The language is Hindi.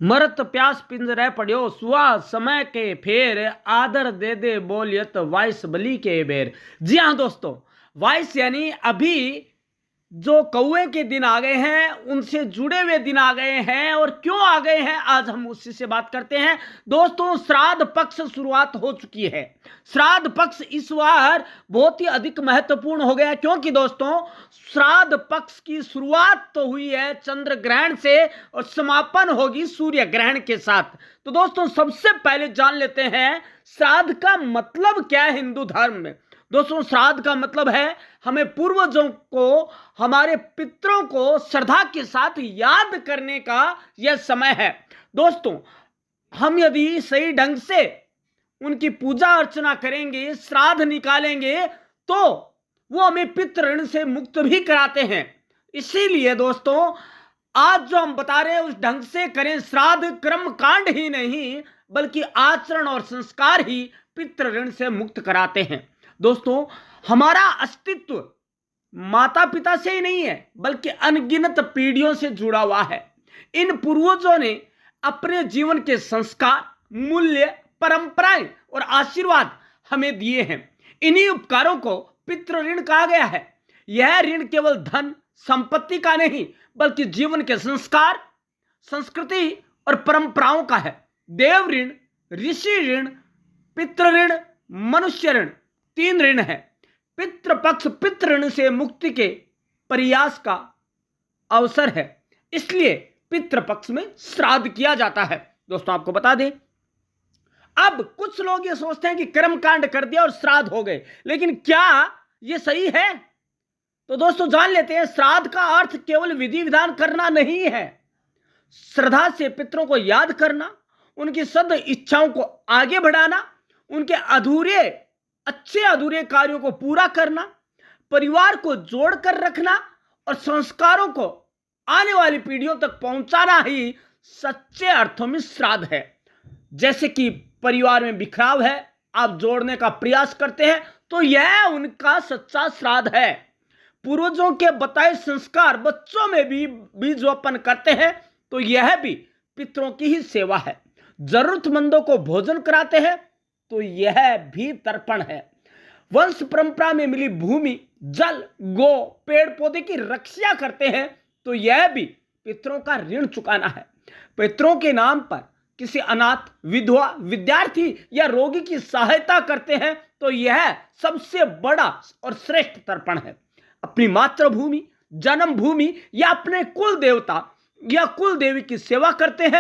मरत प्यास पिंजरे पड़ियो सुआ समय के फेर आदर दे दे बोलियत वाइस बली के बेर। जी हाँ दोस्तों, वाइस यानी अभी जो कौए के दिन आ गए हैं, उनसे जुड़े हुए दिन आ गए हैं। और क्यों आ गए हैं, आज हम उसी से बात करते हैं। दोस्तों, श्राद्ध पक्ष शुरुआत हो चुकी है। श्राद्ध पक्ष इस बार बहुत ही अधिक महत्वपूर्ण हो गया, क्योंकि दोस्तों श्राद्ध पक्ष की शुरुआत तो हुई है चंद्र ग्रहण से और समापन होगी सूर्य ग्रहण के साथ। तो दोस्तों सबसे पहले जान लेते हैं श्राद्ध का मतलब क्या है हिंदू धर्म में। दोस्तों, श्राद्ध का मतलब है हमें पूर्वजों को, हमारे पितरों को श्रद्धा के साथ याद करने का यह समय है। दोस्तों, हम यदि सही ढंग से उनकी पूजा अर्चना करेंगे, श्राद्ध निकालेंगे, तो वो हमें पितृ ऋण से मुक्त भी कराते हैं। इसीलिए दोस्तों आज जो हम बता रहे हैं उस ढंग से करें। श्राद्ध कर्म कांड ही नहीं बल्कि आचरण और संस्कार ही पितृ ऋण से मुक्त कराते हैं। दोस्तों, हमारा अस्तित्व माता पिता से ही नहीं है बल्कि अनगिनत पीढ़ियों से जुड़ा हुआ है। इन पूर्वजों ने अपने जीवन के संस्कार, मूल्य, परंपराएं और आशीर्वाद हमें दिए हैं। इन्हीं उपकारों को पितृ ऋण कहा गया है। यह ऋण केवल धन संपत्ति का नहीं बल्कि जीवन के संस्कार, संस्कृति और परंपराओं का है। देव ऋण, ऋषि ऋण, पितृ ऋण, मनुष्य ऋण, 3 ऋण है। पितृपक्ष पितृ ऋण से मुक्ति के प्रयास का अवसर है, इसलिए पितृपक्ष में श्राद्ध किया जाता है। दोस्तों आपको बता दें, अब कुछ लोग ये सोचते हैं कि कर्मकांड कर दिया और श्राद्ध हो गए, लेकिन क्या ये सही है? तो दोस्तों जान लेते हैं, श्राद्ध का अर्थ केवल विधि विधान करना नहीं है। श्रद्धा से पितरों को याद करना, उनकी सद इच्छाओं को आगे बढ़ाना, उनके अच्छे अधूरे कार्यों को पूरा करना, परिवार को जोड़कर रखना और संस्कारों को आने वाली पीढ़ियों तक पहुंचाना ही सच्चे अर्थों में श्राद्ध है। जैसे कि परिवार में बिखराव है, आप जोड़ने का प्रयास करते हैं, तो यह उनका सच्चा श्राद्ध है। पूर्वजों के बताए संस्कार बच्चों में भी बीजवपन करते हैं, तो यह भी पितरों की ही सेवा है। जरूरतमंदों को भोजन कराते हैं, तो यह भी तर्पण है। वंश परंपरा में मिली भूमि, जल, गो, पेड़ पौधे की रक्षा करते हैं, तो यह भी पितरों का ऋण चुकाना है। पितरों के नाम पर किसी अनाथ, विधवा, विद्यार्थी या रोगी की सहायता करते हैं, तो यह सबसे बड़ा और श्रेष्ठ तर्पण है। अपनी मातृभूमि, जन्मभूमि या अपने कुल देवता या कुल देवी की सेवा करते हैं,